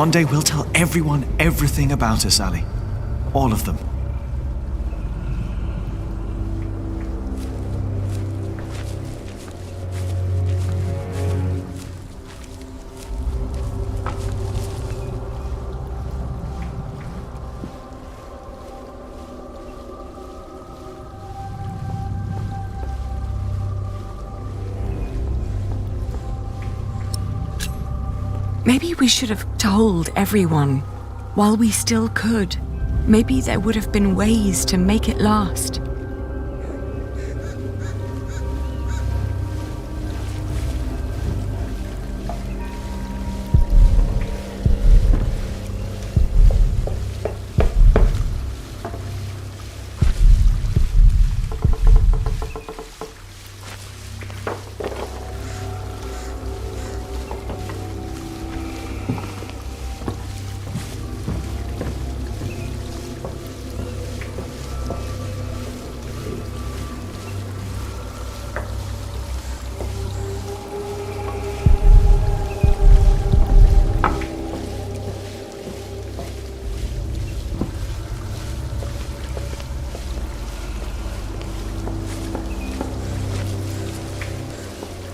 One day we'll tell everyone everything about us, Ali. All of them. Maybe we should have told everyone while we still could. Maybe there would have been ways to make it last.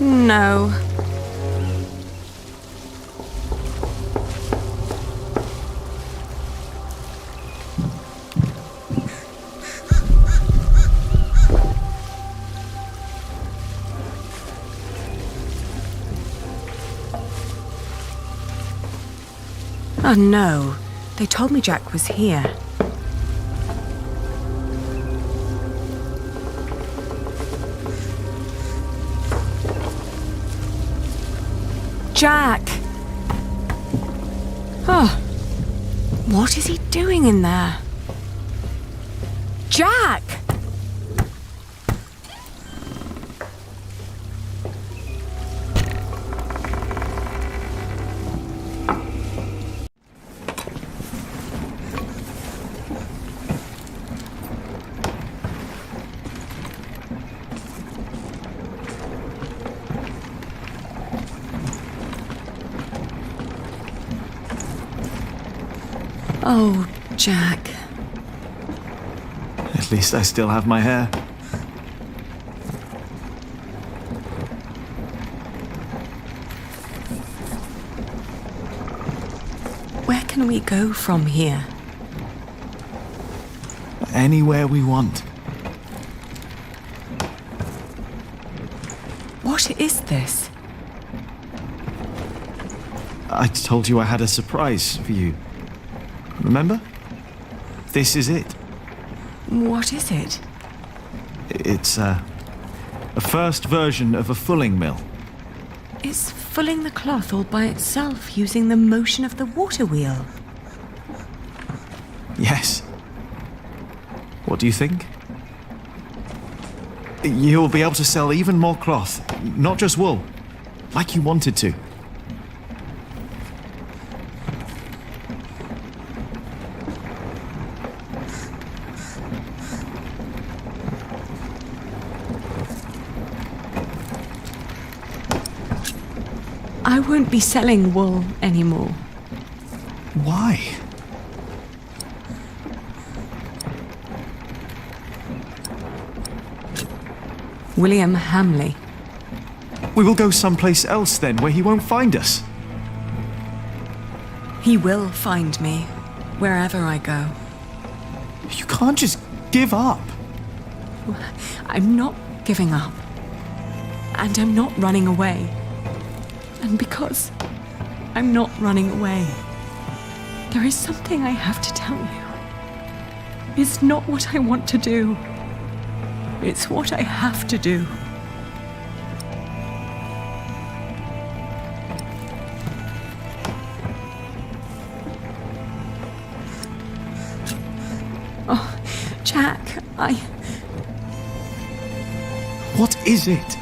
No. Oh no. They told me Jack was here. Jack! Oh, what is he doing in there? Jack! Oh, Jack. At least I still have my hair. Where can we go from here? Anywhere we want. What is this? I told you I had a surprise for you. Remember? This is it. What is it? It's a first version of a fulling mill. It's fulling the cloth all by itself using the motion of the water wheel. Yes. What do you think? You'll be able to sell even more cloth, not just wool, like you wanted to. I won't be selling wool anymore. Why? William Hamley. We will go someplace else then, where he won't find us. He will find me, wherever I go. You can't just give up. I'm not giving up. And I'm not running away. And because I'm not running away, there is something I have to tell you. It's not what I want to do. It's what I have to do. Oh, Jack, What is it?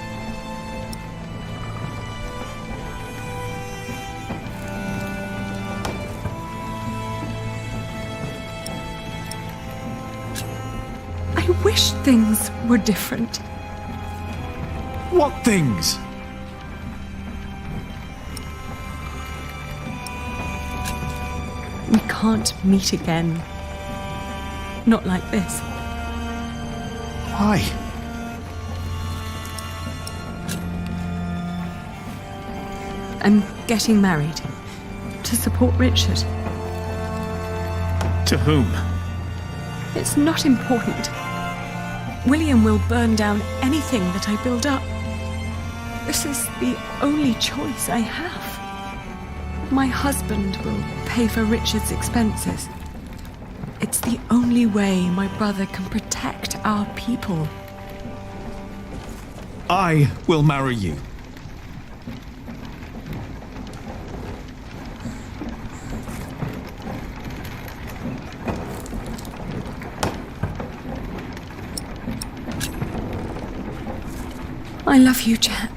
I wish things were different. What things? We can't meet again. Not like this. Why? I'm getting married. To support Richard. To whom? It's not important. William will burn down anything that I build up. This is the only choice I have. My husband will pay for Richard's expenses. It's the only way my brother can protect our people. I will marry you. I love you, Jack.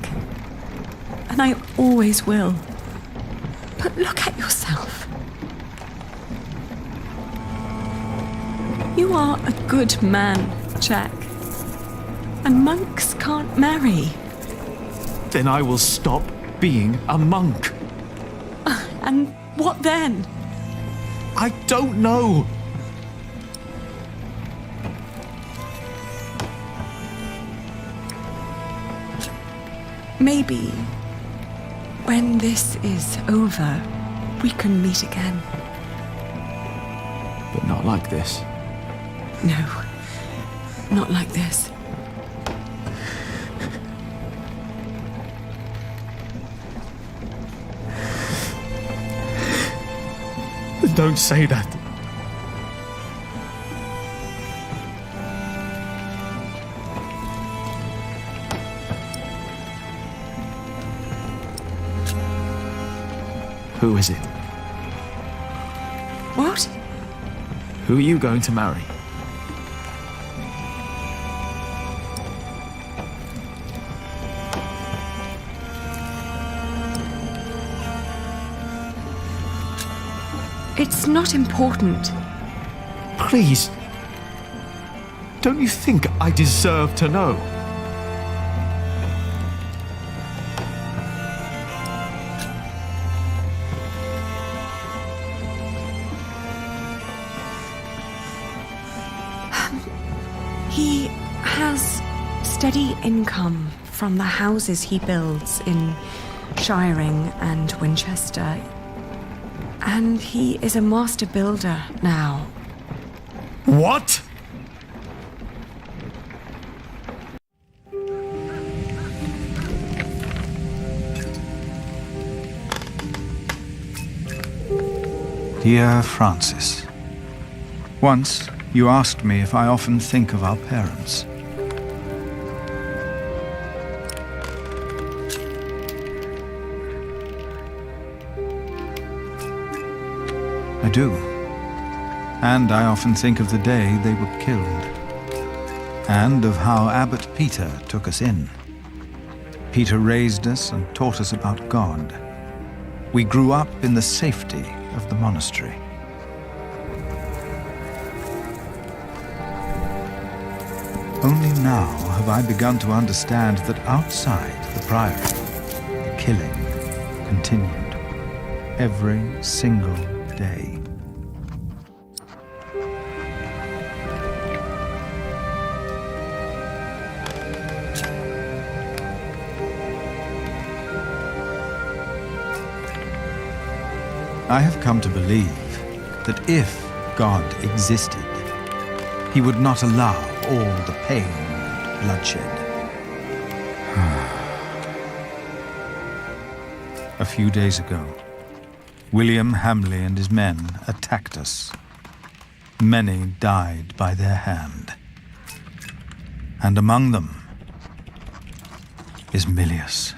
And I always will. But look at yourself. You are a good man, Jack. And monks can't marry. Then I will stop being a monk. And what then? I don't know. Maybe when this is over, we can meet again. But not like this. No, not like this. Don't say that. Who is it? What? Who are you going to marry? It's not important. Please. Don't you think I deserve to know? He has steady income from the houses he builds in Shiring and Winchester. And he is a master builder now. What? Dear Francis, once you asked me if I often think of our parents. I do. And I often think of the day they were killed. And of how Abbot Peter took us in. Peter raised us and taught us about God. We grew up in the safety of the monastery. Only now have I begun to understand that outside the priory, the killing continued every single day. I have come to believe that if God existed, he would not allow all the pain and bloodshed. A few days ago, William Hamley and his men attacked us. Many died by their hand. And among them is Milius.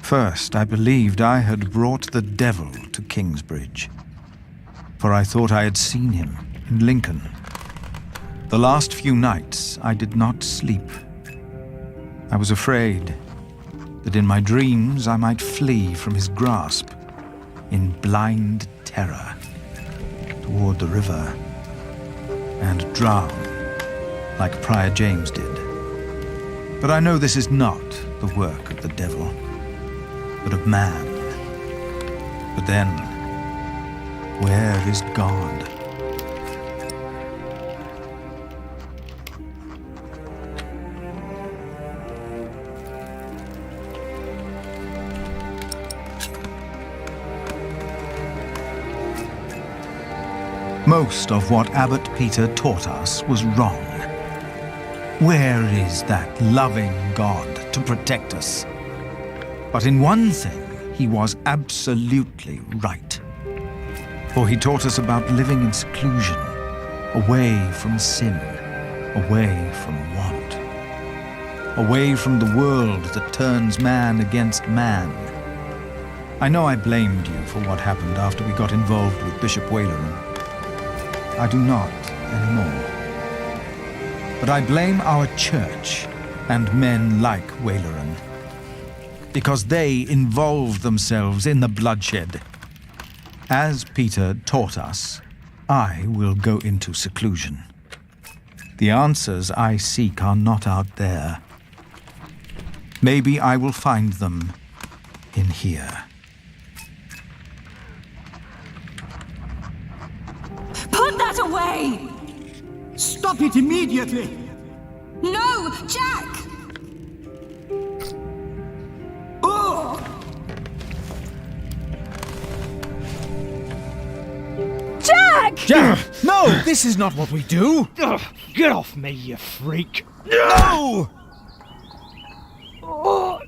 First, I believed I had brought the devil to Kingsbridge, for I thought I had seen him in Lincoln. The last few nights, I did not sleep. I was afraid that in my dreams I might flee from his grasp in blind terror toward the river and drown like Prior James did. But I know this is not the work of the devil, but of man. But then, Where is God? Most of what Abbot Peter taught us was wrong. Where is that loving God to protect us? But in one thing, he was absolutely right. For he taught us about living in seclusion, away from sin, away from want, away from the world that turns man against man. I know I blamed you for what happened after we got involved with Bishop Waleran. I do not anymore. But I blame our church and men like Waleran, because they involved themselves in the bloodshed. As Peter taught us, I will go into seclusion. The answers I seek are not out there. Maybe I will find them in here. Put that away! Stop it immediately! No, Jack! Oh! Jack! Jack! No! This is not what we do! Ugh, get off me, you freak! No! Oh.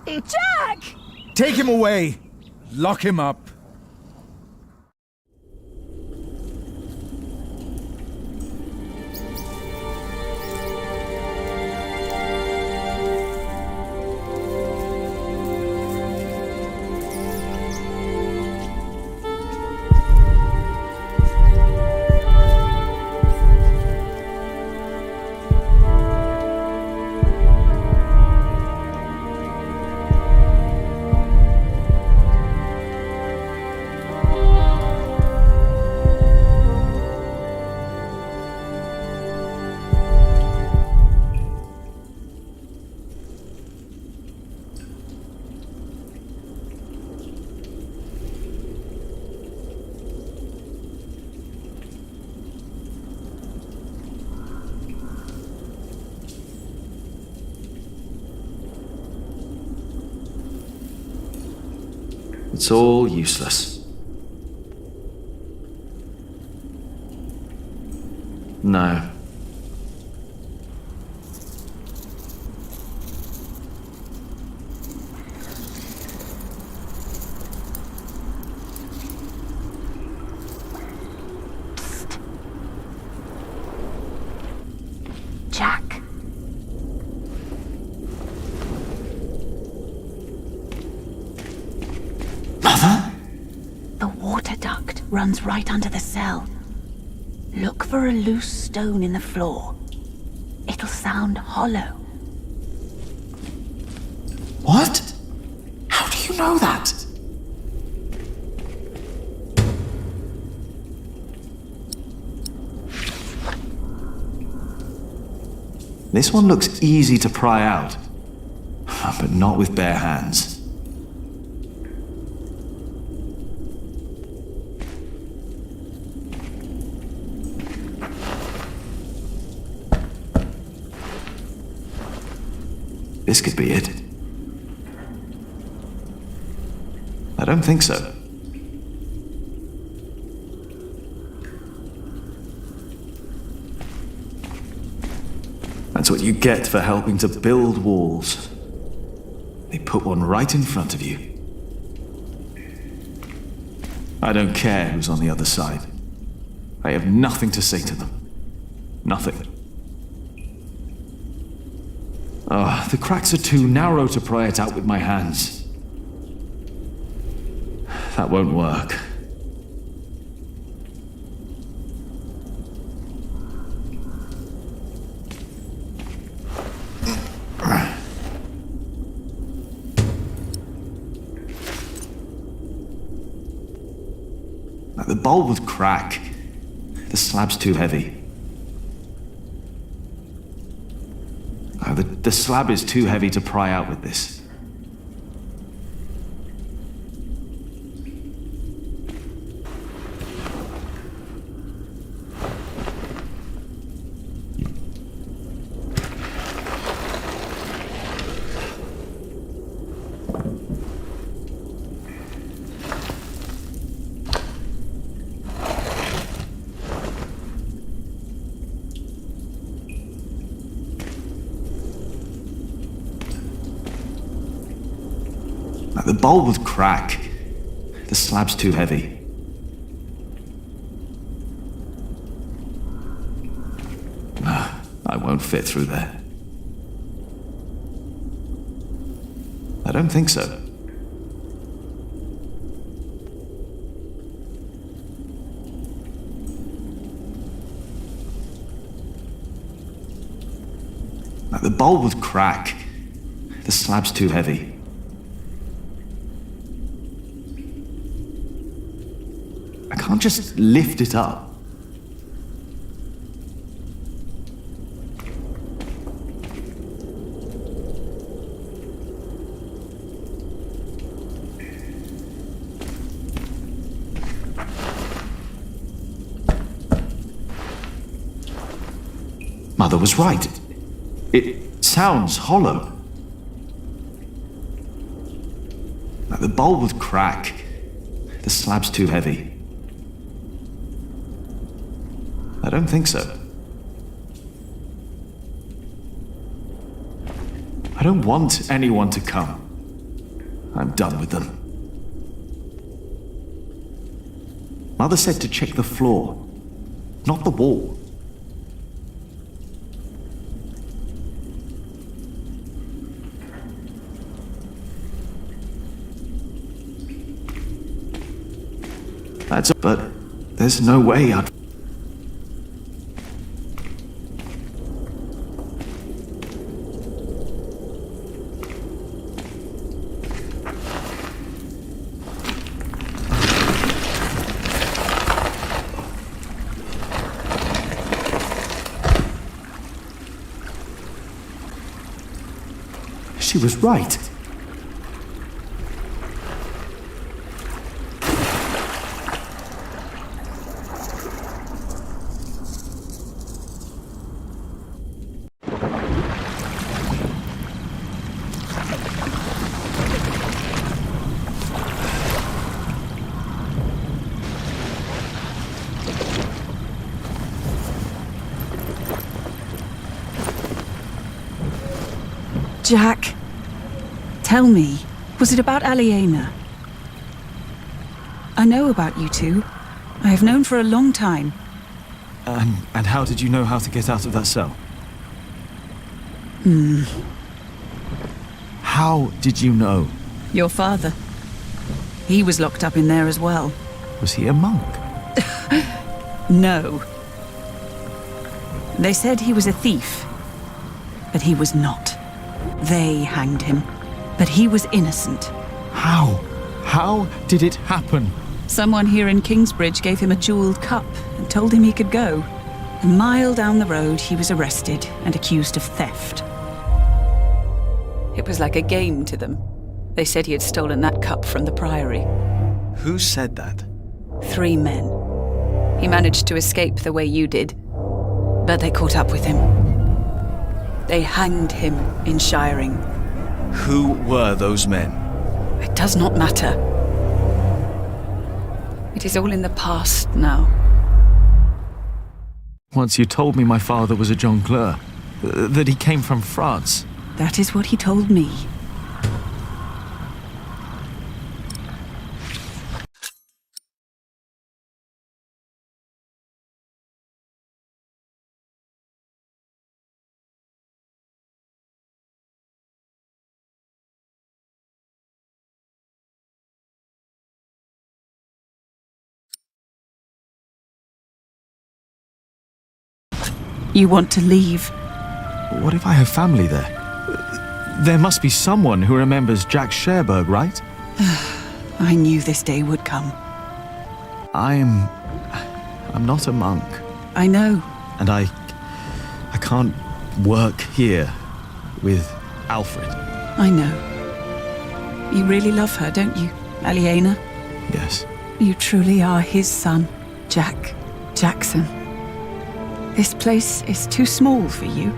Jack! Take him away! Lock him up! It's all useless. No. Jack. Mother? The water duct runs right under the cell. Look for a loose stone in the floor. It'll sound hollow. What? How do you know that? This one looks easy to pry out, but not with bare hands. This could be it. I don't think so. That's what you get for helping to build walls. They put one right in front of you. I don't care who's on the other side. I have nothing to say to them. Nothing. Oh, the cracks are too narrow to pry it out with my hands. That won't work. The bulb would crack. The slab's too heavy. The slab is too heavy to pry out with this. Like the bowl would crack. The slab's too heavy. I won't fit through there. I don't think so. Like the bowl would crack. The slab's too heavy. I can't just lift it up. Mother was right. It sounds hollow. Like the bowl would crack. The slab's too heavy. I don't think so. I don't want anyone to come. I'm done with them. Mother said to check the floor, not the wall. But there's no way I'd... She was right. Jack, tell me, was it about Aliena? I know about you two. I have known for a long time. And how did you know how to get out of that cell? How did you know? Your father. He was locked up in there as well. Was he a monk? No. They said he was a thief, but he was not. They hanged him, but he was innocent. How? How did it happen? Someone here in Kingsbridge gave him a jeweled cup and told him he could go. A mile down the road, he was arrested and accused of theft. It was like a game to them. They said he had stolen that cup from the Priory. Who said that? 3 men. He managed to escape the way you did, but they caught up with him. They hanged him in Shiring. Who were those men? It does not matter. It is all in the past now. Once you told me my father was a jongleur, that he came from France. That is what he told me. You want to leave? What if I have family there? There must be someone who remembers Jack Sherberg, right? I knew this day would come. I'm not a monk. I know. And I can't work here with Alfred. I know. You really love her, don't you, Aliena? Yes. You truly are his son, Jack Jackson. This place is too small for you.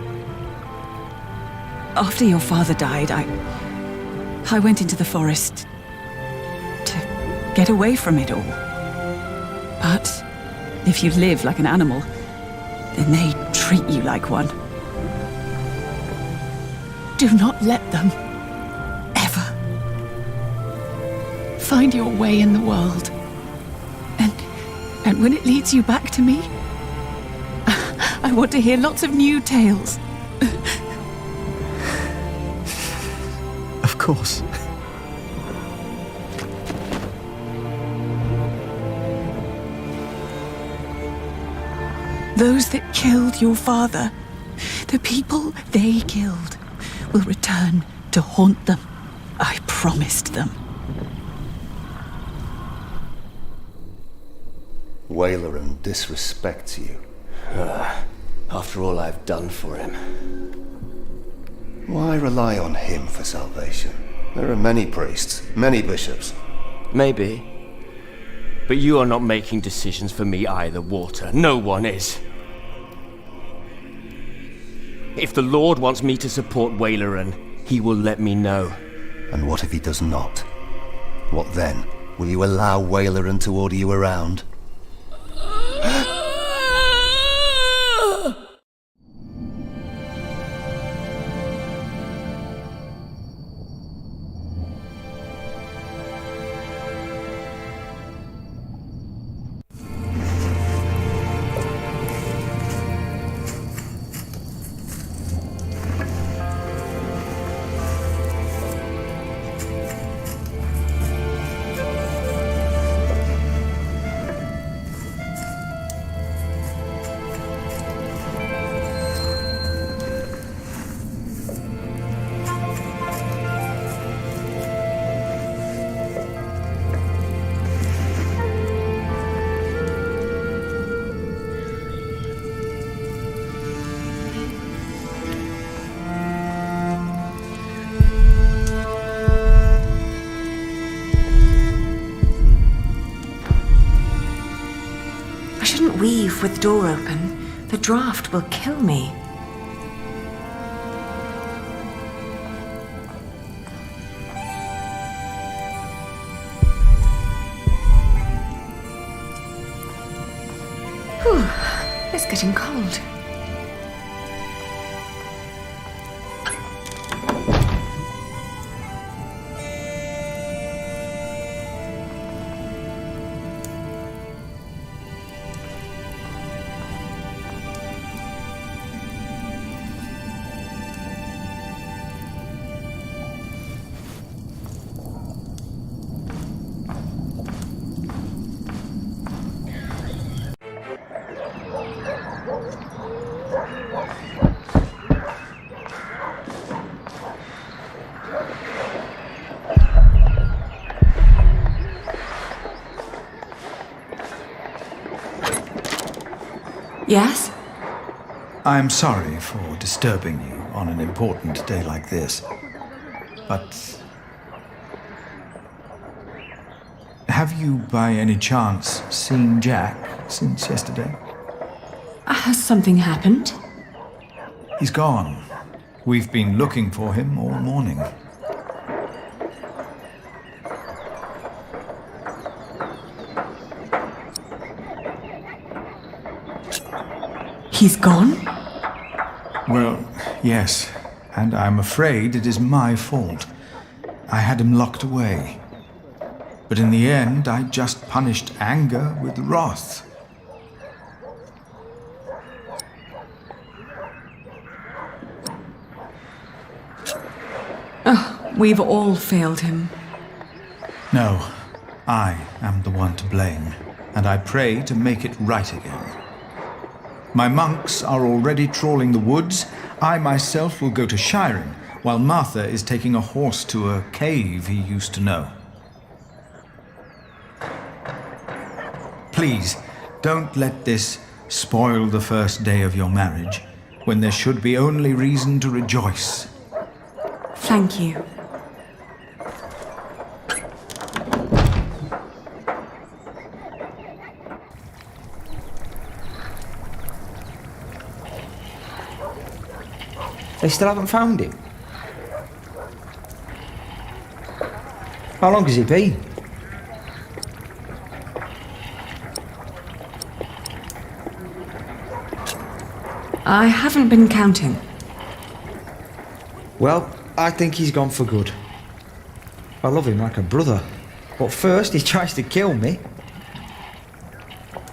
After your father died, I went into the forest to get away from it all. But if you live like an animal, then they treat you like one. Do not let them ever find your way in the world. And when it leads you back to me, I want to hear lots of new tales. Of course. Those that killed your father, the people they killed, will return to haunt them. I promised them. Waileran disrespects you. After all I've done for him. Why rely on him for salvation? There are many priests, many bishops. Maybe. But you are not making decisions for me either, Walter. No one is. If the Lord wants me to support Waileran, he will let me know. And what if he does not? What then? Will you allow Waileran to order you around? Weave with door open. The draft will kill me. Whew, it's getting cold. Yes? I'm sorry for disturbing you on an important day like this, but have you by any chance seen Jack since yesterday? Has something happened? He's gone. We've been looking for him all morning. He's gone? Well, yes, and I'm afraid it is my fault. I had him locked away. But in the end, I just punished anger with wrath. Oh, we've all failed him. No, I am the one to blame, and I pray to make it right again. My monks are already trawling the woods. I myself will go to Shiren, while Martha is taking a horse to a cave he used to know. Please, don't let this spoil the first day of your marriage, when there should be only reason to rejoice. Thank you. They still haven't found him? How long has it been? I haven't been counting. Well, I think he's gone for good. I love him like a brother. But first he tries to kill me.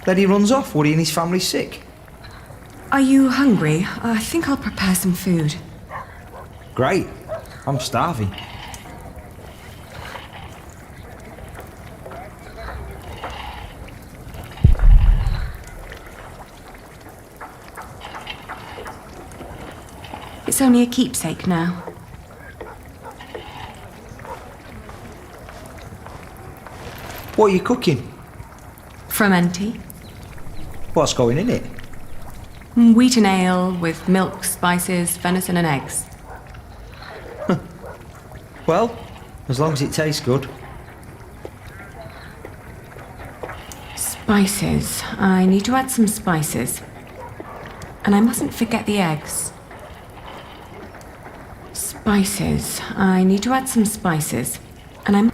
Then he runs off, Woody and his family's sick. Are you hungry? I think I'll prepare some food. Great. I'm starving. It's only a keepsake now. What are you cooking? Frumenti. What's going in it? Wheaten ale with milk, spices, venison and eggs. Well, as long as it tastes good. Spices. I need to add some spices. And I mustn't forget the eggs. Spices. I need to add some spices. And I'm...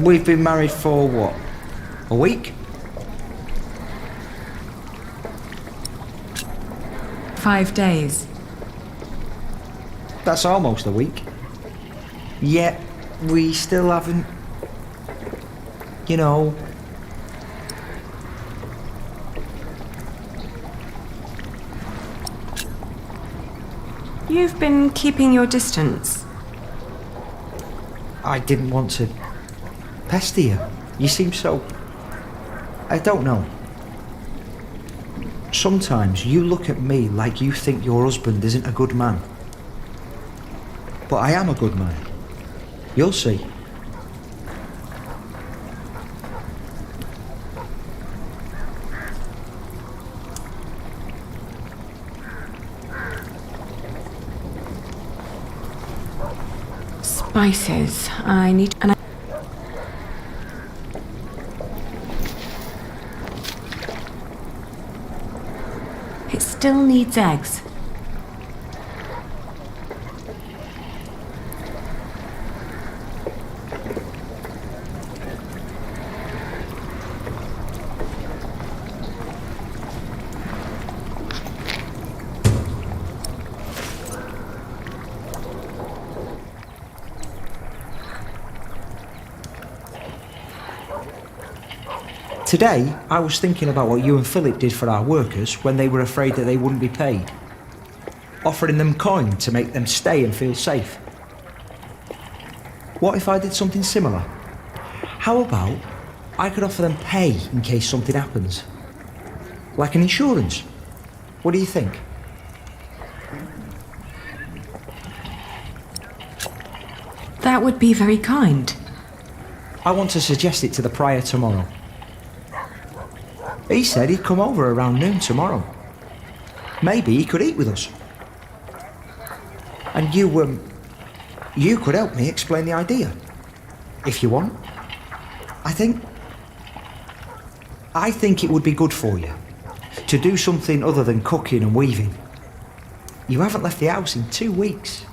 We've been married for what? A week? 5 days. That's almost a week. Yet, we still haven't... You know... You've been keeping your distance. I didn't want to pester you. You seem so... I don't know. Sometimes you look at me like you think your husband isn't a good man. But I am a good man. You'll see. Spices. I need... And I... It still needs eggs. Today, I was thinking about what you and Philip did for our workers when they were afraid that they wouldn't be paid. Offering them coin to make them stay and feel safe. What if I did something similar? How about I could offer them pay in case something happens? Like an insurance. What do you think? That would be very kind. I want to suggest it to the prior tomorrow. He said he'd come over around noon tomorrow. Maybe he could eat with us. And you could help me explain the idea. If you want. I think it would be good for you. To do something other than cooking and weaving. You haven't left the house in 2 weeks.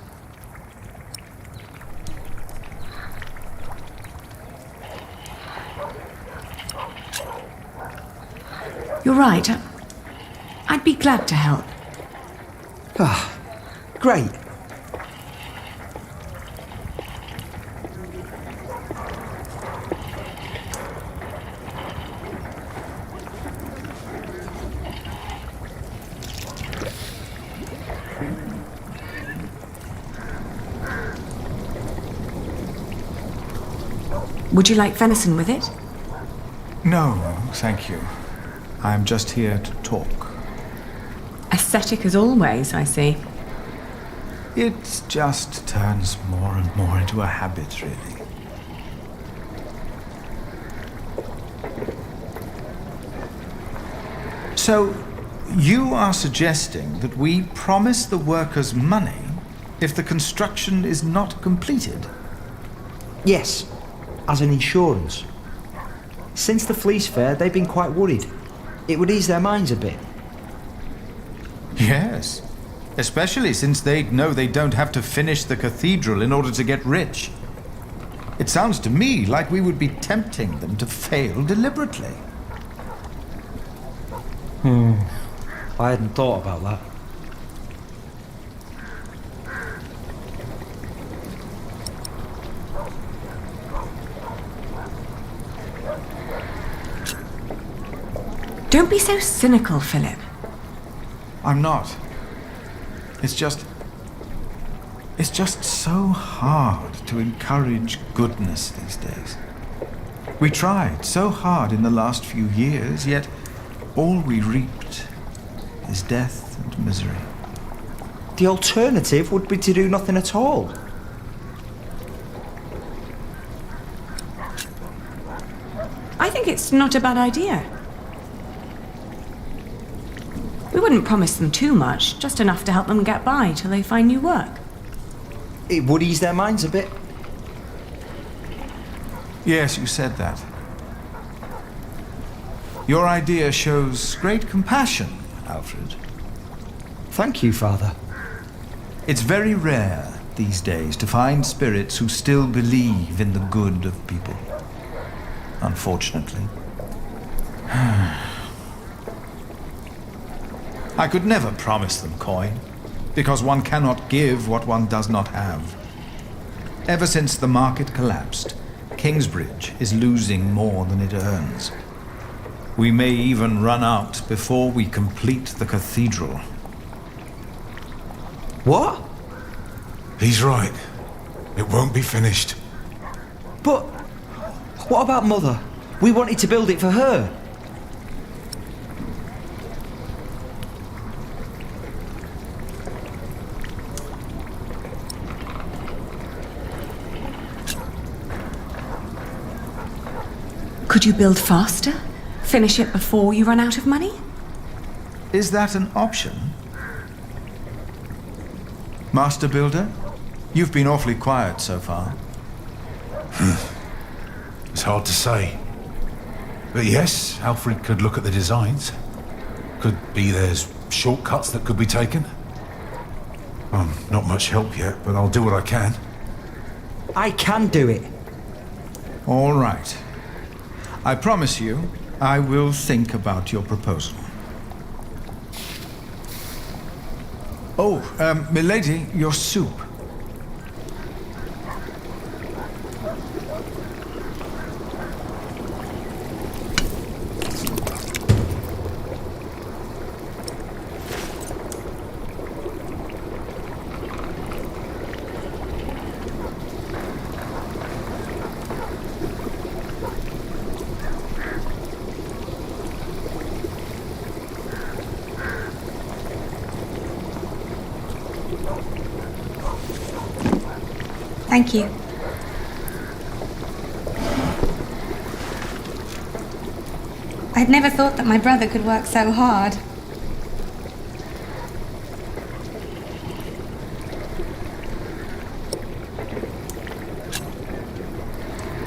You're right. I'd be glad to help. Ah, great. Would you like venison with it? No, thank you. I'm just here to talk. Ascetic as always, I see. It just turns more and more into a habit, really. So, you are suggesting that we promise the workers money if the construction is not completed? Yes, as an insurance. Since the Fleece Fair, they've been quite worried. It would ease their minds a bit. Yes, Especially since they know they don't have to finish the cathedral in order to get rich. It sounds to me like we would be tempting them to fail deliberately. I hadn't thought about that. Don't be so cynical, Philip. I'm not. It's just so hard to encourage goodness these days. We tried so hard in the last few years, yet all we reaped is death and misery. The alternative would be to do nothing at all. I think it's not a bad idea. We wouldn't promise them too much, just enough to help them get by till they find new work. It would ease their minds a bit. Yes, you said that. Your idea shows great compassion, Alfred. Thank you, Father. It's very rare these days to find spirits who still believe in the good of people. Unfortunately. I could never promise them coin, because one cannot give what one does not have. Ever since the market collapsed, Kingsbridge is losing more than it earns. We may even run out before we complete the cathedral. What? He's right. It won't be finished. But what about Mother? We wanted to build it for her. Could you build faster? Finish it before you run out of money? Is that an option? Master Builder, you've been awfully quiet so far. It's hard to say. But yes, Alfred could look at the designs. Could be there's shortcuts that could be taken. Not much help yet, but I'll do what I can. I can do it. All right. I promise you, I will think about your proposal. Oh, milady, your soup. Thank you. I'd never thought that my brother could work so hard.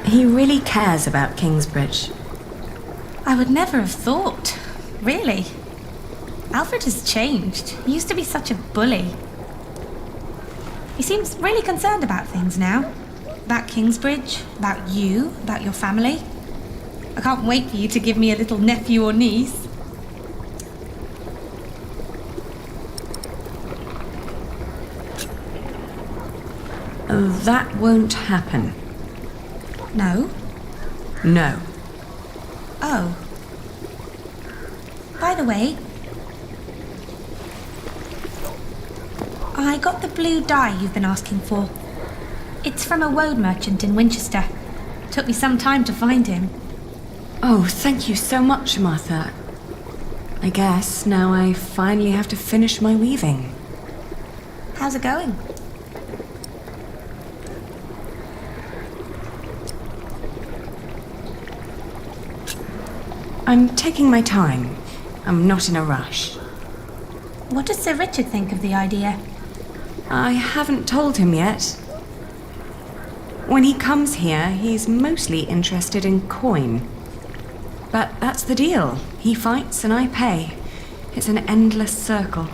He really cares about Kingsbridge. I would never have thought. Really. Alfred has changed. He used to be such a bully. He seems really concerned about things now. About Kingsbridge, about you, about your family. I can't wait for you to give me a little nephew or niece. That won't happen. No? No. Oh. By the way, I got the blue dye you've been asking for. It's from a woad merchant in Winchester. Took me some time to find him. Oh, thank you so much, Martha. I guess now I finally have to finish my weaving. How's it going? I'm taking my time. I'm not in a rush. What does Sir Richard think of the idea? I haven't told him yet. When he comes here, he's mostly interested in coin. But that's the deal. He fights and I pay. It's an endless circle.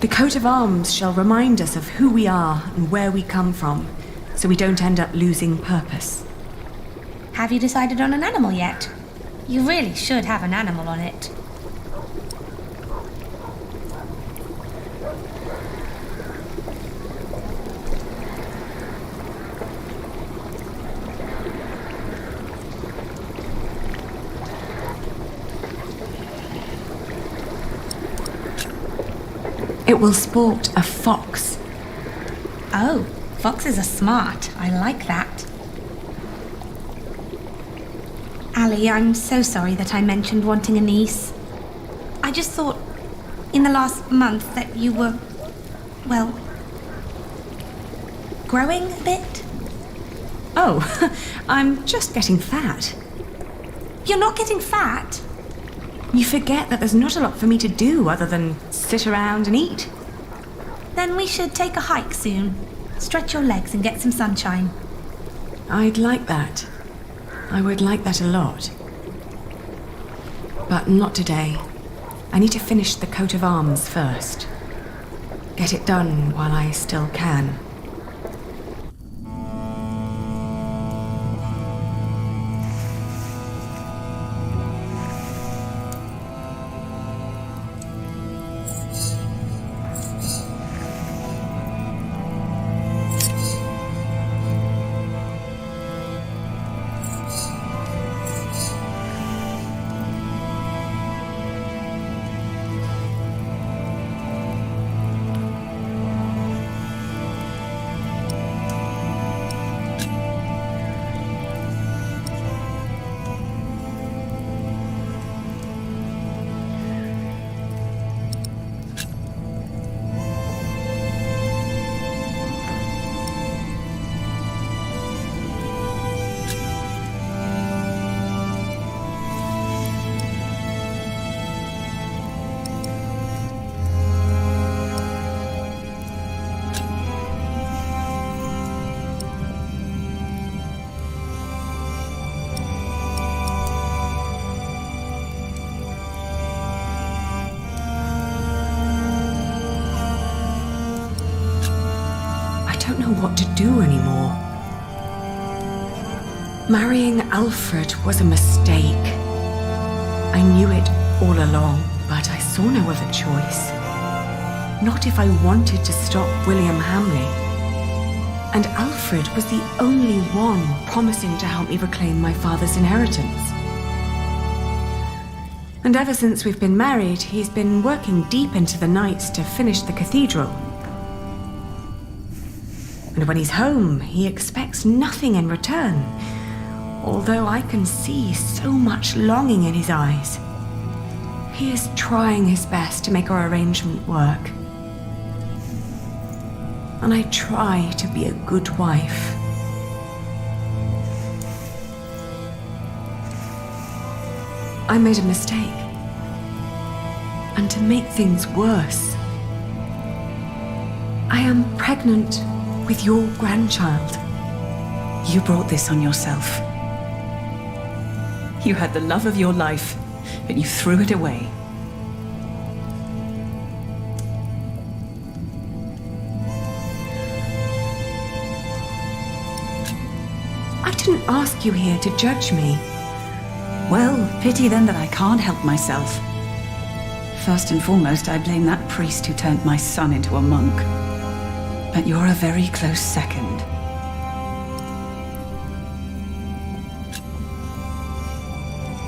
The coat of arms shall remind us of who we are and where we come from, so we don't end up losing purpose. Have you decided on an animal yet? You really should have an animal on it. It will sport a fox. Oh, foxes are smart. I like that. Ali, I'm so sorry that I mentioned wanting a niece. I just thought, in the last month, that you were, well, growing a bit. Oh, I'm just getting fat. You're not getting fat? You forget that there's not a lot for me to do other than sit around and eat. Then we should take a hike soon. Stretch your legs and get some sunshine. I'd like that. I would like that a lot. But not today. I need to finish the coat of arms first. Get it done while I still can. I don't know what to do anymore. Marrying Alfred was a mistake. I knew it all along, but I saw no other choice. Not if I wanted to stop William Hamley. And Alfred was the only one promising to help me reclaim my father's inheritance. And ever since we've been married, he's been working deep into the nights to finish the cathedral. And when he's home, he expects nothing in return, although I can see so much longing in his eyes. He is trying his best to make our arrangement work. And I try to be a good wife. I made a mistake. And to make things worse, I am pregnant with your grandchild. You brought this on yourself. You had the love of your life, but you threw it away. I didn't ask you here to judge me. Well, pity then that I can't help myself. First and foremost, I blame that priest who turned my son into a monk. But you're a very close second.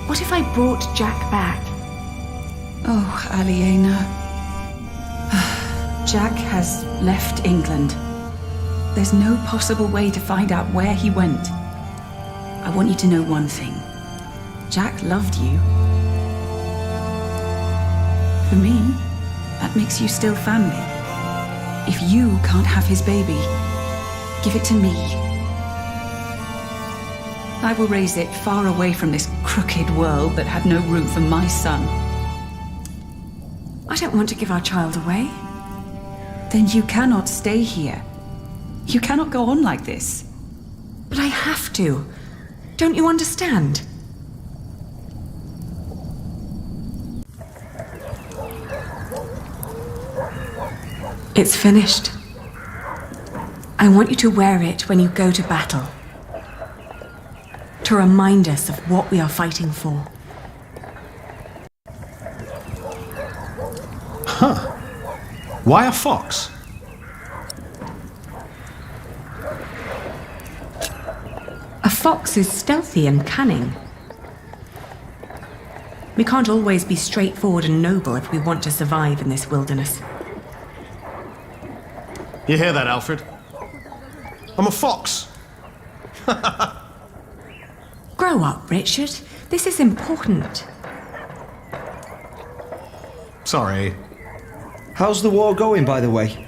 What if I brought Jack back? Oh, Aliena. Jack has left England. There's no possible way to find out where he went. I want you to know one thing. Jack loved you. For me, that makes you still family. If you can't have his baby, give it to me. I will raise it far away from this crooked world that had no room for my son. I don't want to give our child away. Then you cannot stay here. You cannot go on like this. But I have to. Don't you understand? It's finished. I want you to wear it when you go to battle. To remind us of what we are fighting for. Huh. Why a fox? A fox is stealthy and cunning. We can't always be straightforward and noble if we want to survive in this wilderness. You hear that, Alfred? I'm a fox. Grow up, Richard. This is important. Sorry. How's the war going, by the way?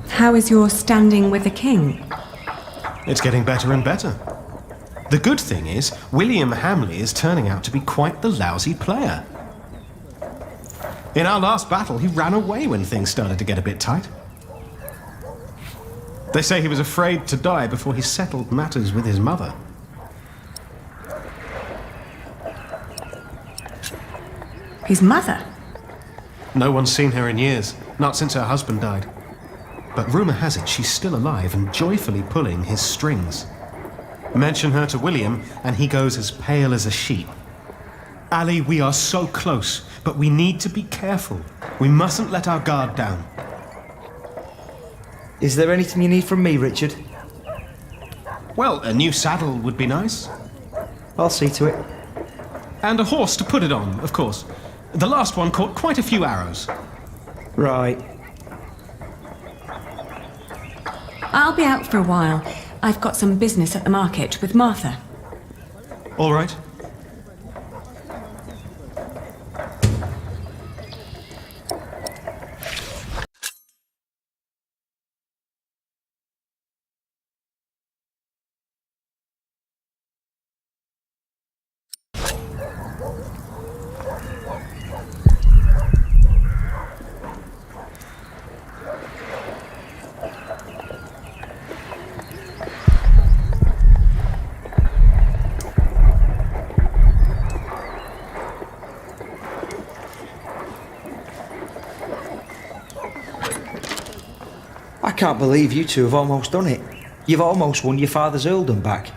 How is your standing with the king? It's getting better and better. The good thing is, William Hamley is turning out to be quite the lousy player. In our last battle, he ran away when things started to get a bit tight. They say he was afraid to die before he settled matters with his mother. His mother? No one's seen her in years, not since her husband died. But rumour has it she's still alive and joyfully pulling his strings. Mention her to William, and he goes as pale as a sheep. Ali, we are so close, but we need to be careful. We mustn't let our guard down. Is there anything you need from me, Richard? Well, a new saddle would be nice. I'll see to it. And a horse to put it on, of course. The last one caught quite a few arrows. Right. I'll be out for a while. I've got some business at the market with Martha. All right. I can't believe you two have almost done it. You've almost won your father's earldom back.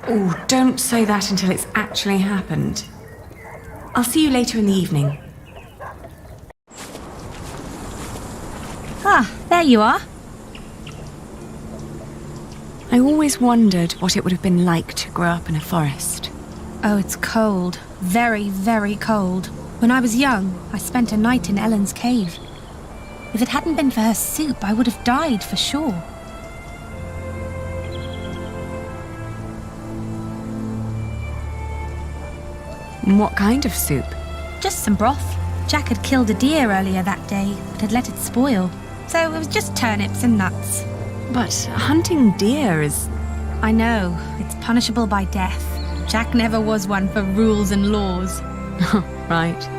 Oh, don't say that until it's actually happened. I'll see you later in the evening. Ah, there you are. I always wondered what it would have been like to grow up in a forest. Oh, it's cold. Very, very cold. When I was young, I spent a night in Ellen's cave. If it hadn't been for her soup, I would have died for sure. What kind of soup? Just some broth. Jack had killed a deer earlier that day, but had let it spoil. So it was just turnips and nuts. But hunting deer is... I know, it's punishable by death. Jack never was one for rules and laws. Right.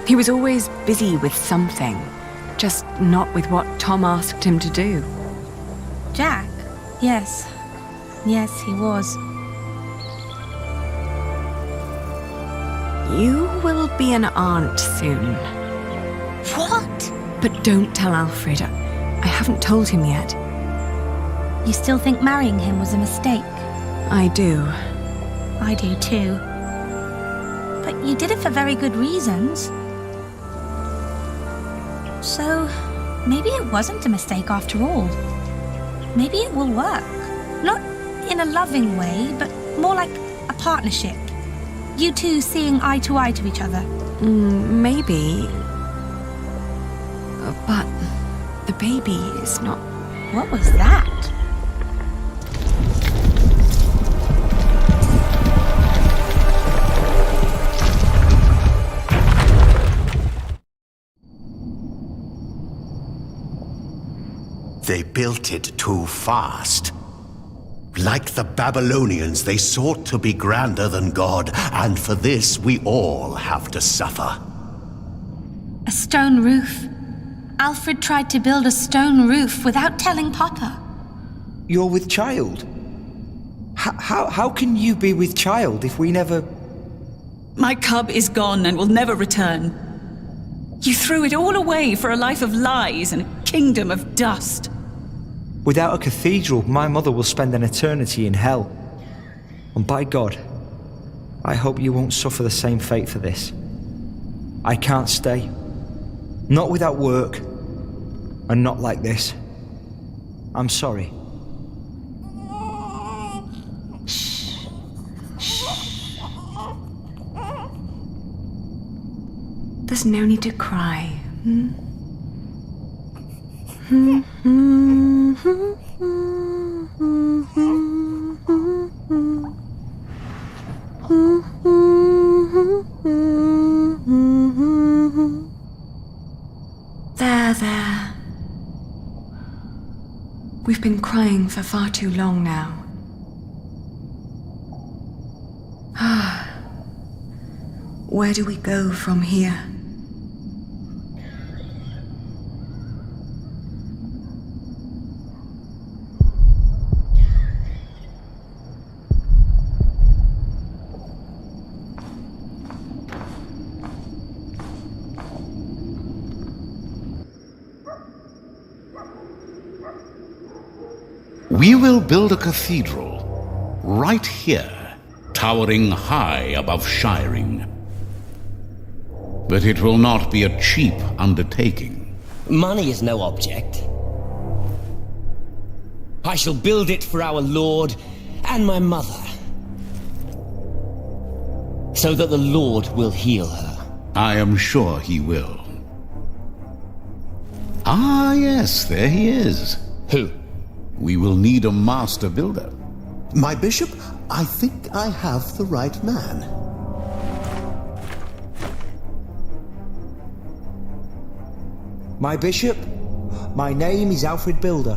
He was always busy with something, just not with what Tom asked him to do. Jack? Yes. Yes, he was. You will be an aunt soon. What? But don't tell Alfred. I haven't told him yet. You still think marrying him was a mistake? I do. I do too. But you did it for very good reasons. So, maybe it wasn't a mistake after all. Maybe it will work. Not in a loving way, but more like a partnership. You two seeing eye to eye to each other. Maybe. But the baby is not... What was that? They built it too fast. Like the Babylonians, they sought to be grander than God, and for this we all have to suffer. A stone roof. Alfred tried to build a stone roof without telling Papa. You're with child? How can you be with child if we never... My cub is gone and will never return. You threw it all away for a life of lies and a kingdom of dust. Without a cathedral, my mother will spend an eternity in hell. And by God, I hope you won't suffer the same fate for this. I can't stay. Not without work. And not like this. I'm sorry. There's no need to cry. There. We've been crying for far too long now. Where do we go from here? We will build a cathedral right here, towering high above Shiring. But it will not be a cheap undertaking. Money is no object. I shall build it for our Lord and my mother, so that the Lord will heal her. I am sure he will. Ah, yes, there he is. Who? We will need a master builder. My bishop, I think I have the right man. My bishop, my name is Alfred Builder.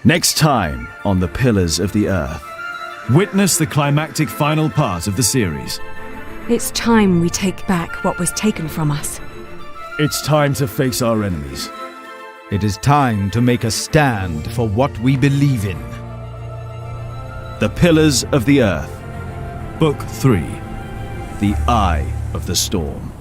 Next time on The Pillars of the Earth, witness the climactic final part of the series. It's time we take back what was taken from us. It's time to face our enemies. It is time to make a stand for what we believe in. The Pillars of the Earth, Book 3, The Eye of the Storm.